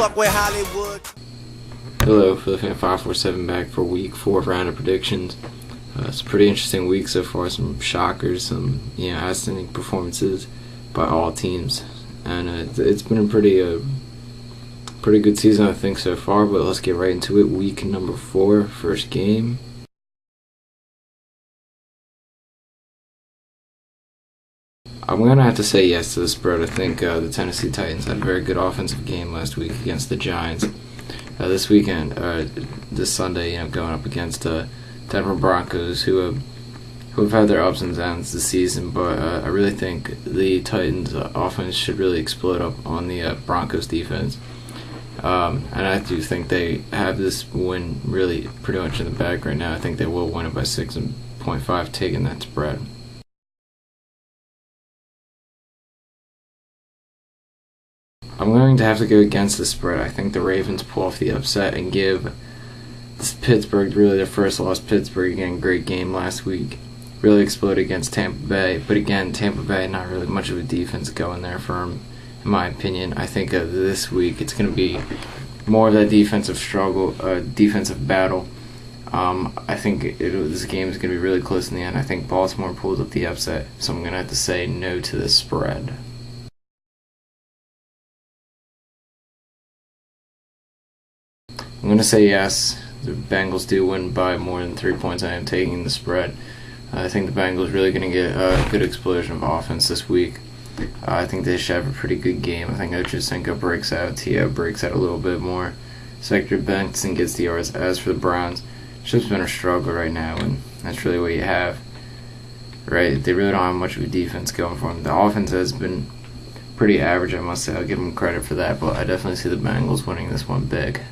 fuck with Hollywood. Hello, Philly Fan 547 back for week 4 round of predictions. It's a pretty interesting week so far. Some shockers, some outstanding performances by all teams, and it's been a pretty good season I think so far. But let's get right into it. Week number 4, first game. I'm going to have to say yes to the spread. I think the Tennessee Titans had a very good offensive game last week against the Giants. This weekend, this Sunday, going up against Denver Broncos, who have had their ups and downs this season, but I really think the Titans' offense should really explode up on the Broncos' defense. And I do think they have this win really pretty much in the bag right now. I think they will win it by 6.5, taking that spread. I'm going to have to go against the spread. I think the Ravens pull off the upset and give Pittsburgh really their first loss. Pittsburgh, again, great game last week. Really exploded against Tampa Bay. But again, Tampa Bay, not really much of a defense going there for them, in my opinion. I think this week it's going to be more of that defensive struggle, defensive battle. I think this game is going to be really close in the end. I think Baltimore pulls up the upset, so I'm going to have to say no to the spread. I'm going to say yes. The Bengals do win by more than 3 points. I am taking the spread. I think the Bengals really going to get a good explosion of offense this week. I think they should have a pretty good game. I think Ochocinco breaks out. T.O. breaks out a little bit more. Sector Benson gets the yards. As for the Browns, it's just been a struggle right now, and that's really what you have. Right? They really don't have much of a defense going for them. The offense has been pretty average, I must say. I'll give them credit for that, but I definitely see the Bengals winning this one big.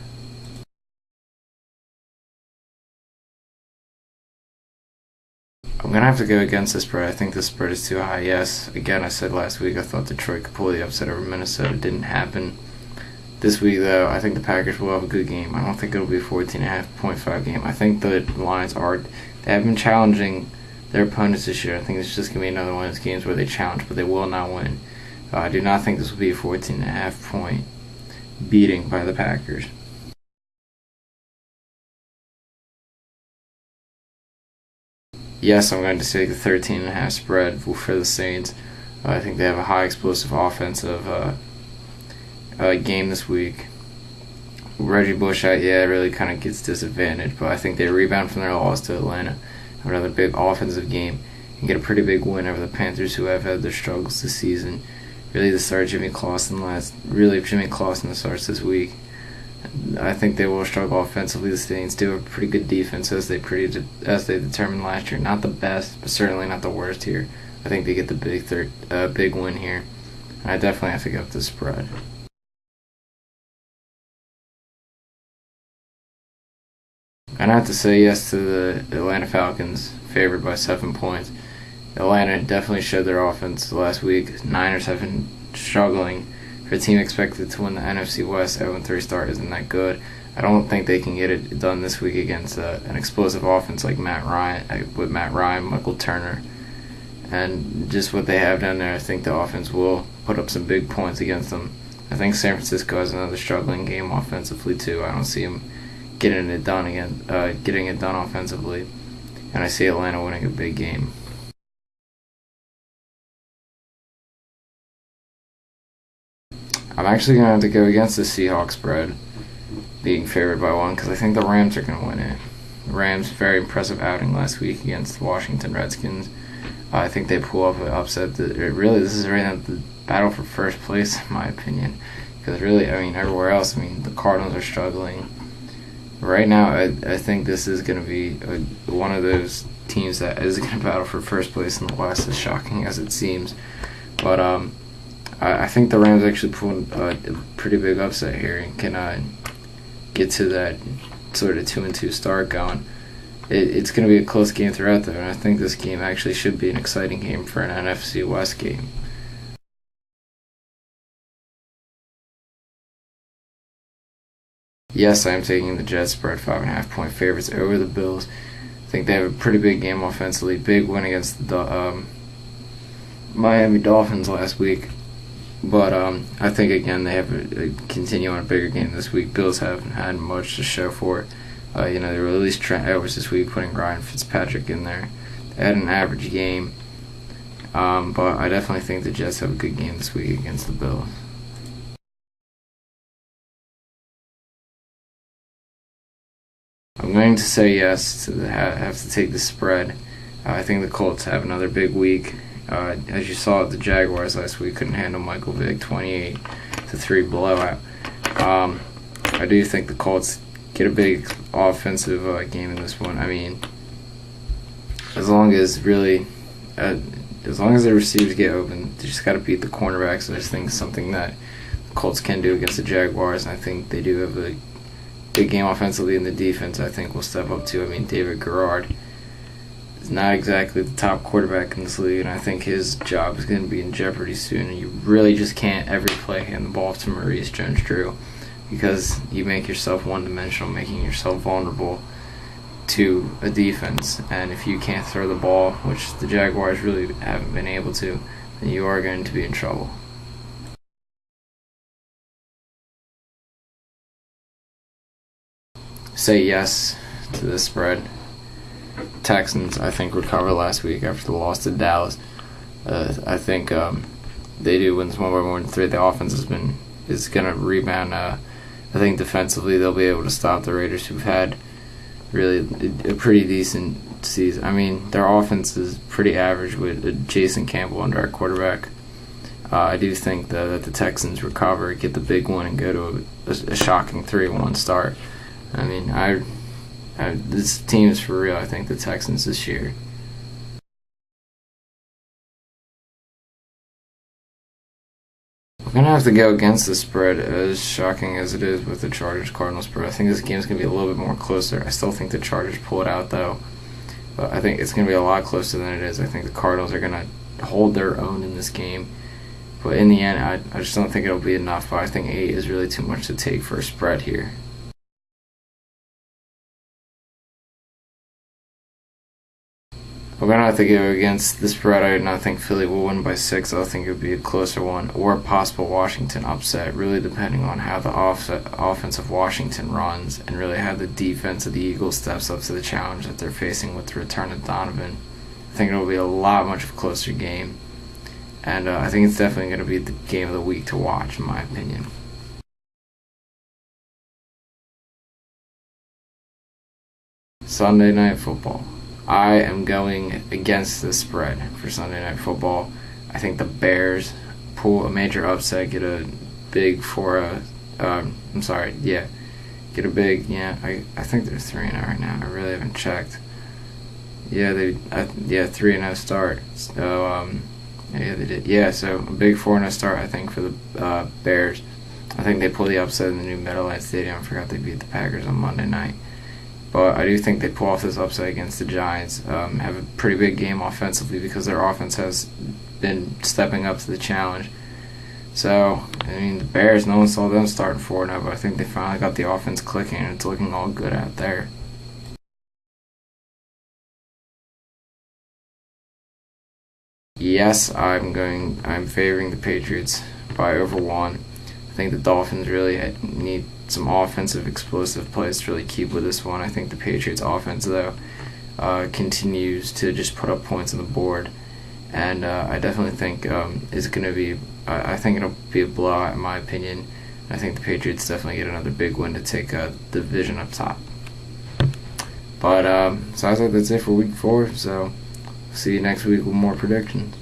I'm going to have to go against the spread. I think the spread is too high. Yes, again, I said last week I thought Detroit could pull the upset over Minnesota. It didn't happen. This week, though, I think the Packers will have a good game. I don't think it'll be a 14.5 game. I think the Lions they have been challenging their opponents this year. I think it's just going to be another one of those games where they challenge, but they will not win. I do not think this will be a 14.5 point beating by the Packers. Yes, I'm going to take the 13.5 spread for the Saints. I think they have a high explosive offensive game this week. Reggie Bush really kind of gets disadvantaged, but I think they rebound from their loss to Atlanta, have another big offensive game, and get a pretty big win over the Panthers, who have had their struggles this season. Really, the start Jimmy Clausen starts this week. I think they will struggle offensively. The Saints do have a pretty good defense as they determined last year. Not the best, but certainly not the worst here. I think they get the big win here. And I definitely have to go up the spread. And I have to say yes to the Atlanta Falcons, favored by 7 points. Atlanta definitely showed their offense last week. Niners have been struggling. For a team expected to win the NFC West, 0-3 start isn't that good. I don't think they can get it done this week against an explosive offense like Matt Ryan, Michael Turner, and just what they have down there. I think the offense will put up some big points against them. I think San Francisco has another struggling game offensively too. I don't see them getting it done offensively, and I see Atlanta winning a big game. I'm actually going to have to go against the Seahawks spread, being favored by 1, because I think the Rams are going to win it. The Rams, very impressive outing last week against the Washington Redskins. I think they pull off an upset. This is right now the battle for first place, in my opinion. Because really, everywhere else, the Cardinals are struggling. Right now, I think this is going to be one of those teams that is going to battle for first place in the West, as shocking as it seems. But I think the Rams actually pulled a pretty big upset here and can get to that sort of 2-2 start going. It's going to be a close game throughout, though, and I think this game actually should be an exciting game for an NFC West game. Yes, I am taking the Jets spread 5.5 point favorites over the Bills. I think they have a pretty big game offensively. Big win against the Miami Dolphins last week. But I think again they have a continue on a bigger game this week. Bills haven't had much to show for it. They released Trent Edwards this week, putting Ryan Fitzpatrick in there. They had an average game, but I definitely think the Jets have a good game this week against the Bills. I'm going to say yes to have to take the spread. I think the Colts have another big week. As you saw, the Jaguars last week couldn't handle Michael Vick, 28-3 blowout. I do think the Colts get a big offensive game in this one. I mean, as long as the receivers get open, they just got to beat the cornerbacks. I just think it's something that the Colts can do against the Jaguars, and I think they do have a big game offensively, in the defense I think will step up too. I mean, David Garrard is not exactly the top quarterback in this league, and I think his job is going to be in jeopardy soon. And you really just can't every play hand the ball off to Maurice Jones-Drew, because you make yourself one-dimensional, making yourself vulnerable to a defense. And if you can't throw the ball, which the Jaguars really haven't been able to, then you are going to be in trouble. Say yes to this spread. Texans, I think, recover last week after the loss to Dallas. I think they do win this one by more than 3. The offense is going to rebound. I think defensively they'll be able to stop the Raiders, who've had really a pretty decent season. I mean, their offense is pretty average with Jason Campbell under our quarterback. I do think that the Texans recover, get the big one, and go to a shocking 3-1 start. I mean, this team is for real. I think the Texans this year. We're going to have to go against the spread, as shocking as it is with the Chargers-Cardinals spread. I think this game's going to be a little bit more closer. I still think the Chargers pull it out, though. But I think it's going to be a lot closer than it is. I think the Cardinals are going to hold their own in this game. But in the end, I just don't think it'll be enough. But I think 8 is really too much to take for a spread here. We're going to have to go against the spread. I do not think Philly will win by 6. I think it would be a closer one, or a possible Washington upset, really depending on how the offense of Washington runs, and really how the defense of the Eagles steps up to the challenge that they're facing with the return of Donovan. I think it will be a lot much of a closer game, and I think it's definitely going to be the game of the week to watch, in my opinion. Sunday Night Football. I am going against the spread for Sunday Night Football. I think the Bears pull a major upset, get a big get a big, I think they're 3-0 right now. I really haven't checked. 3-0 start. So, they did. Yeah, so a big 4-0 start, I think, for the Bears. I think they pull the upset in the new Meadowlands Stadium. I forgot they beat the Packers on Monday night. But I do think they pull off this upset against the Giants. Have a pretty big game offensively because their offense has been stepping up to the challenge. So, I mean, the Bears, no one saw them starting 4-0, but I think they finally got the offense clicking, and it's looking all good out there. Yes, I'm favoring the Patriots by over 1. I think the Dolphins really need some offensive explosive plays to really keep with this one. I think the Patriots offense, though, continues to just put up points on the board, and I definitely think it's going to be, I think it'll be a blowout in my opinion. I think the Patriots definitely get another big win to take the division up top. But so I think that's it for week 4, so see you next week with more predictions.